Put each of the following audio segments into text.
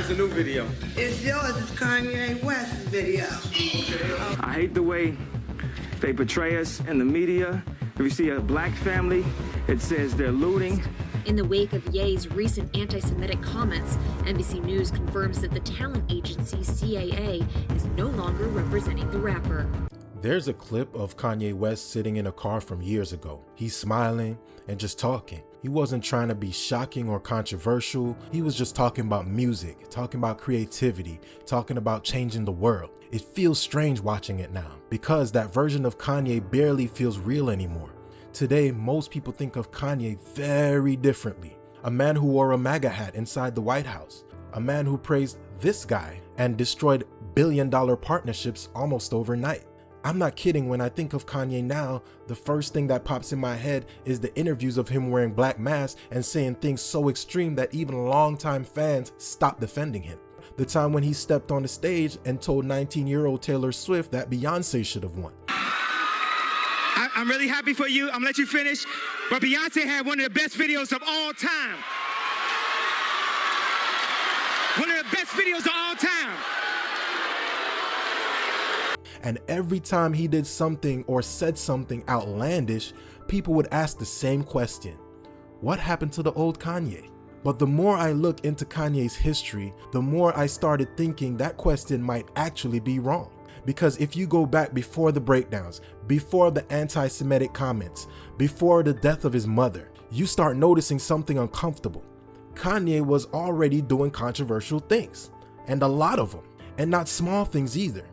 is the new video? It's yours. It's Kanye West's video. I hate the way they portray us in the media. If you see a black family, it says they're looting. In the wake of Ye's recent anti-Semitic comments, NBC News confirms that the talent agency CAA is no longer representing the rapper. There's a clip of Kanye West sitting in a car from years ago. He's smiling and just talking. He wasn't trying to be shocking or controversial. He was just talking about music, talking about creativity, talking about changing the world. It feels strange watching it now because that version of Kanye barely feels real anymore. Today, most people think of Kanye very differently. A man who wore a MAGA hat inside the White House. A man who praised this guy and destroyed billion-dollar partnerships almost overnight. I'm not kidding when I think of Kanye now, the first thing that pops in my head is the interviews of him wearing black masks and saying things so extreme that even longtime fans stopped defending him. The time when he stepped on the stage and told 19-year-old Taylor Swift that Beyonce should have won. I'm really happy for you. I'm gonna let you finish. But Beyonce had one of the best videos of all time. One of the best videos of all time. And every time he did something or said something outlandish, people would ask the same question. What happened to the old Kanye? But the more I look into Kanye's history, the more I started thinking that question might actually be wrong. Because if you go back before the breakdowns, before the anti-Semitic comments, before the death of his mother, you start noticing something uncomfortable. Kanye was already doing controversial things, and a lot of them, and not small things either.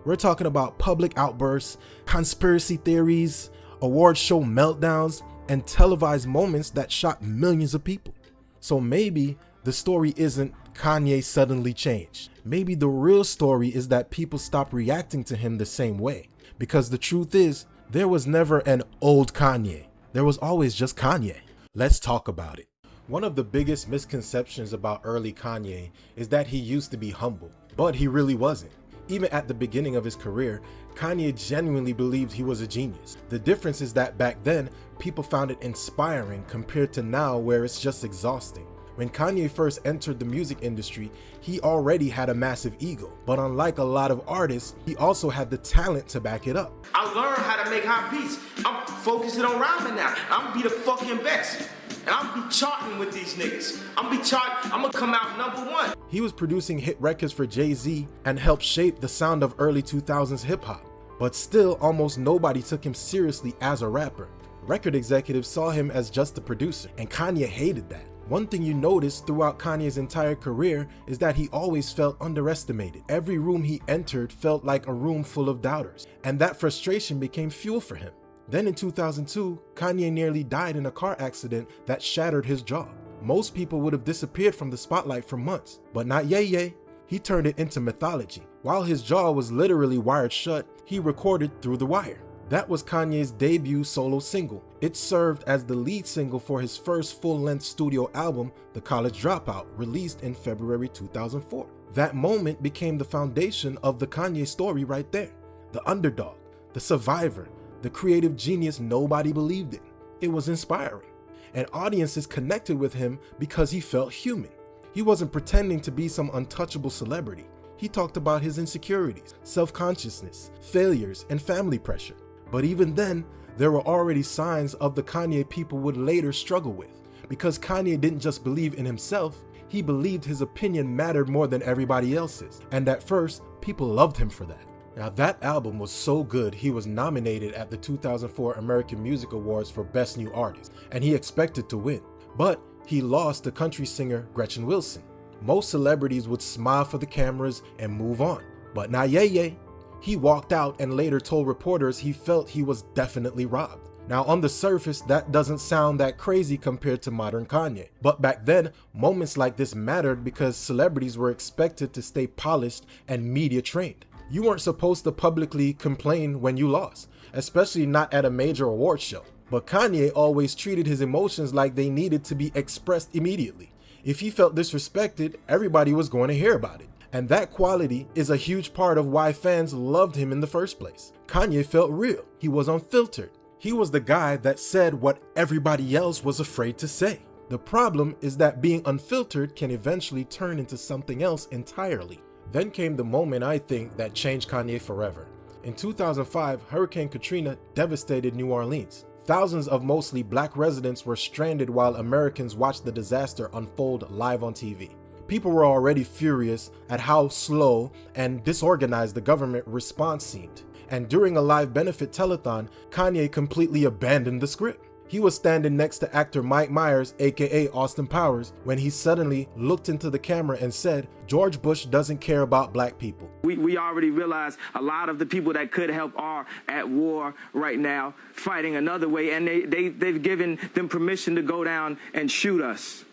We're talking about public outbursts, conspiracy theories, award show meltdowns, and televised moments that shocked millions of people. So maybe the story isn't Kanye suddenly changed. Maybe the real story is that people stopped reacting to him the same way. Because the truth is, there was never an old Kanye. There was always just Kanye. Let's talk about it. One of the biggest misconceptions about early Kanye is that he used to be humble, but he really wasn't. Even at the beginning of his career, Kanye genuinely believed he was a genius. The difference is that back then, people found it inspiring compared to now where it's just exhausting. When Kanye first entered the music industry, he already had a massive ego, but unlike a lot of artists, he also had the talent to back it up. I learned how to make hot beats. I'm focusing on rhyming now. I'm gonna be the fucking best. And I'm gonna be charting with these niggas. I'm gonna come out #1. He was producing hit records for Jay-Z and helped shape the sound of early 2000s hip-hop. But still, almost nobody took him seriously as a rapper. Record executives saw him as just a producer, and Kanye hated that. One thing you notice throughout Kanye's entire career is that he always felt underestimated. Every room he entered felt like a room full of doubters, and that frustration became fuel for him. Then in 2002, Kanye nearly died in a car accident that shattered his jaw. Most people would have disappeared from the spotlight for months, but not Ye. He turned it into mythology. While his jaw was literally wired shut, he recorded Through the Wire. That was Kanye's debut solo single. It served as the lead single for his first full-length studio album, The College Dropout, released in February 2004. That moment became the foundation of the Kanye story right there. The underdog, the survivor, the creative genius nobody believed in. It was inspiring. And audiences connected with him because he felt human. He wasn't pretending to be some untouchable celebrity. He talked about his insecurities, self-consciousness, failures, and family pressure. But even then, there were already signs of the Kanye people would later struggle with, because Kanye didn't just believe in himself, he believed his opinion mattered more than everybody else's, and at first, people loved him for that. Now that album was so good, he was nominated at the 2004 American Music Awards for Best New Artist, and he expected to win. But he lost to country singer Gretchen Wilson. Most celebrities would smile for the cameras and move on, but not Ye. He walked out and later told reporters he felt he was definitely robbed. Now on the surface, that doesn't sound that crazy compared to modern Kanye. But back then, moments like this mattered because celebrities were expected to stay polished and media trained. You weren't supposed to publicly complain when you lost, especially not at a major award show. But Kanye always treated his emotions like they needed to be expressed immediately. If he felt disrespected, everybody was going to hear about it. And that quality is a huge part of why fans loved him in the first place. Kanye felt real. He was unfiltered. He was the guy that said what everybody else was afraid to say. The problem is that being unfiltered can eventually turn into something else entirely. Then came the moment, I think, that changed Kanye forever. In 2005, Hurricane Katrina devastated New Orleans. Thousands of mostly black residents were stranded while Americans watched the disaster unfold live on TV. People were already furious at how slow and disorganized the government response seemed. And during a live benefit telethon, Kanye completely abandoned the script. He was standing next to actor Mike Myers, aka Austin Powers, when he suddenly looked into the camera and said, "George Bush doesn't care about black people." We already realize a lot of the people that could help are at war right now, fighting another way, and they've given them permission to go down and shoot us.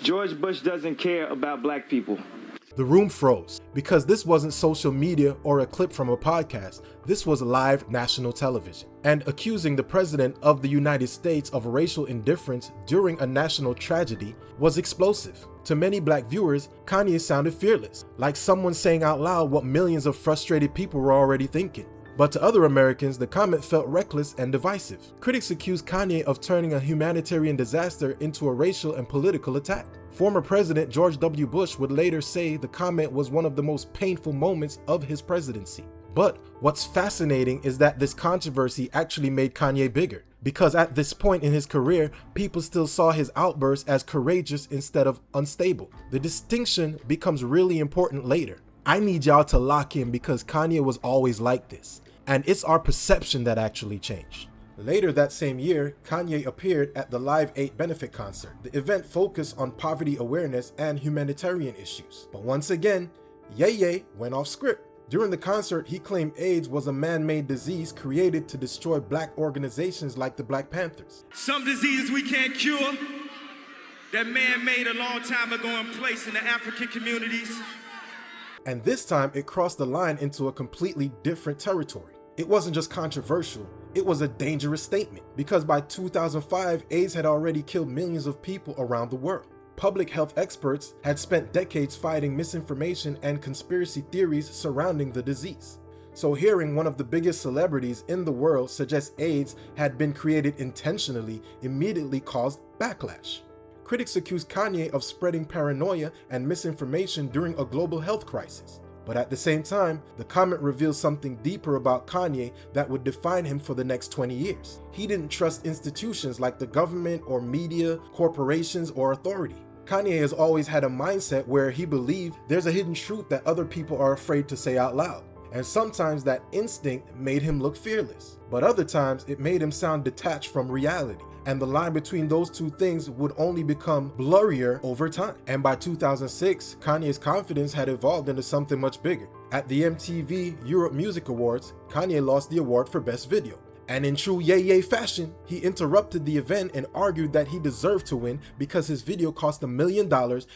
George Bush doesn't care about black people. The room froze because this wasn't social media or a clip from a podcast. This was live national television. And accusing the president of the United States of racial indifference during a national tragedy was explosive. To many black viewers, Kanye sounded fearless, like someone saying out loud what millions of frustrated people were already thinking. But to other Americans, the comment felt reckless and divisive. Critics accused Kanye of turning a humanitarian disaster into a racial and political attack. Former President George W. Bush would later say the comment was one of the most painful moments of his presidency. But what's fascinating is that this controversy actually made Kanye bigger, because at this point in his career, people still saw his outbursts as courageous instead of unstable. The distinction becomes really important later. I need y'all to lock in because Kanye was always like this, and it's our perception that actually changed. Later that same year, Kanye appeared at the Live 8 benefit concert. The event focused on poverty awareness and humanitarian issues. But once again, Ye went off script. During the concert, he claimed AIDS was a man-made disease created to destroy black organizations like the Black Panthers. Some diseases we can't cure, that man made a long time ago in place in the African communities. And this time, it crossed the line into a completely different territory. It wasn't just controversial, it was a dangerous statement, because by 2005, AIDS had already killed millions of people around the world. Public health experts had spent decades fighting misinformation and conspiracy theories surrounding the disease. So hearing one of the biggest celebrities in the world suggest AIDS had been created intentionally immediately caused backlash. Critics accused Kanye of spreading paranoia and misinformation during a global health crisis. But at the same time, the comment reveals something deeper about Kanye that would define him for the next 20 years. He didn't trust institutions like the government or media, corporations, or authority. Kanye has always had a mindset where he believed there's a hidden truth that other people are afraid to say out loud. And sometimes that instinct made him look fearless, but other times it made him sound detached from reality. And the line between those two things would only become blurrier over time. And by 2006, Kanye's confidence had evolved into something much bigger. At the MTV Europe Music Awards, Kanye lost the award for Best Video. And in true Ye fashion, he interrupted the event and argued that he deserved to win because his video cost $1 million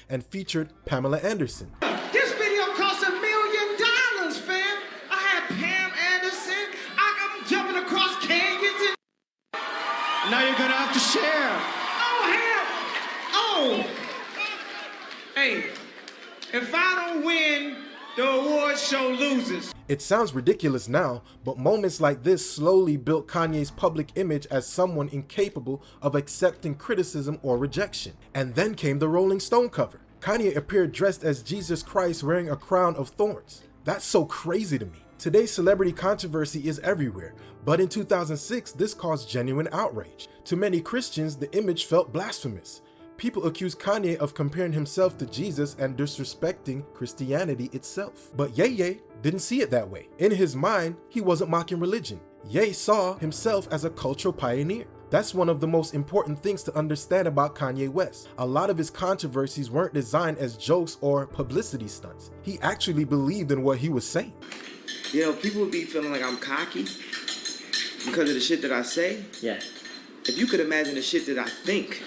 and featured Pamela Anderson. This video cost $1 million, fam. I had Pam Anderson. I'm jumping across canyons and... Now you're gonna have to share. Oh, hell. Oh. Hey, if I don't win, the award show loses. It sounds ridiculous now, but moments like this slowly built Kanye's public image as someone incapable of accepting criticism or rejection. And then came the Rolling Stone cover. Kanye appeared dressed as Jesus Christ wearing a crown of thorns. That's so crazy to me. Today's celebrity controversy is everywhere, but in 2006, this caused genuine outrage. To many Christians, the image felt blasphemous. People accused Kanye of comparing himself to Jesus and disrespecting Christianity itself. But Ye didn't see it that way. In his mind, he wasn't mocking religion. Ye saw himself as a cultural pioneer. That's one of the most important things to understand about Kanye West. A lot of his controversies weren't designed as jokes or publicity stunts. He actually believed in what he was saying. You know, people would be feeling like I'm cocky because of the shit that I say. Yeah. If you could imagine the shit that I think.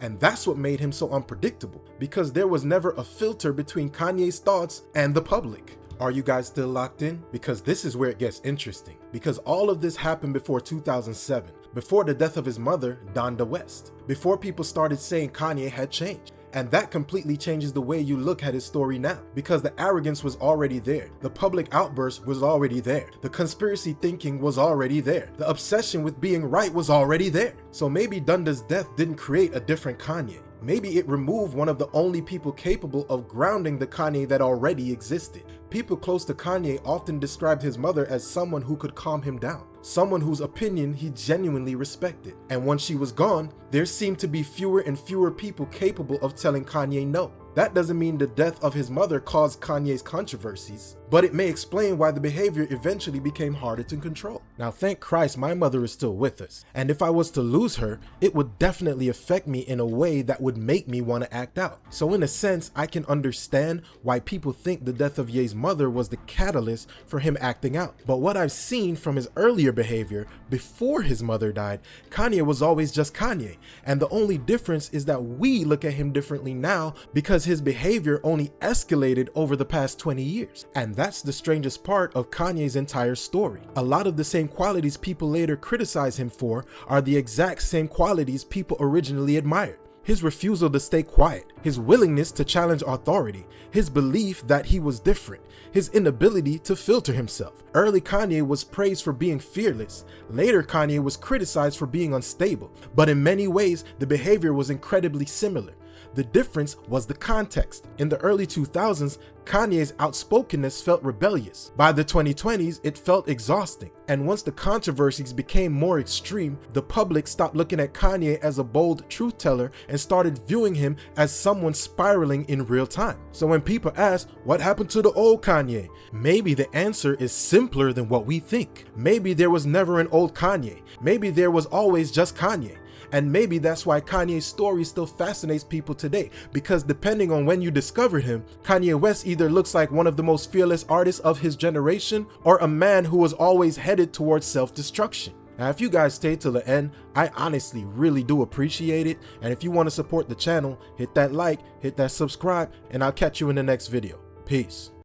And that's what made him so unpredictable, because there was never a filter between Kanye's thoughts and the public. Are you guys still locked in? Because this is where it gets interesting. Because all of this happened before 2007, before the death of his mother, Donda West, before people started saying Kanye had changed. And that completely changes the way you look at his story now, because the arrogance was already there, the public outburst was already there, the conspiracy thinking was already there, the obsession with being right was already there. So maybe Donda's death didn't create a different Kanye. Maybe it removed one of the only people capable of grounding the Kanye that already existed. People close to Kanye often described his mother as someone who could calm him down, someone whose opinion he genuinely respected. And once she was gone, there seemed to be fewer and fewer people capable of telling Kanye no. That doesn't mean the death of his mother caused Kanye's controversies, but it may explain why the behavior eventually became harder to control. Now, thank Christ, my mother is still with us, and if I was to lose her, it would definitely affect me in a way that would make me want to act out. So in a sense, I can understand why people think the death of Ye's mother was the catalyst for him acting out. But what I've seen from his earlier behavior before his mother died, Kanye was always just Kanye, and the only difference is that we look at him differently now because his behavior only escalated over the past 20 years. And that's the strangest part of Kanye's entire story. A lot of the same qualities people later criticize him for are the exact same qualities people originally admired. His refusal to stay quiet, his willingness to challenge authority, his belief that he was different, his inability to filter himself. Early Kanye was praised for being fearless. Later Kanye was criticized for being unstable. But in many ways, the behavior was incredibly similar. The difference was the context. In the early 2000s, Kanye's outspokenness felt rebellious. By the 2020s, it felt exhausting. And once the controversies became more extreme, the public stopped looking at Kanye as a bold truth teller and started viewing him as someone spiraling in real time. So when people ask, what happened to the old Kanye? Maybe the answer is simpler than what we think. Maybe there was never an old Kanye. Maybe there was always just Kanye. And maybe that's why Kanye's story still fascinates people today, because depending on when you discovered him, Kanye West either looks like one of the most fearless artists of his generation or a man who was always headed towards self-destruction. Now, if you guys stayed till the end, I honestly really do appreciate it. And if you want to support the channel, hit that like, hit that subscribe, and I'll catch you in the next video. Peace.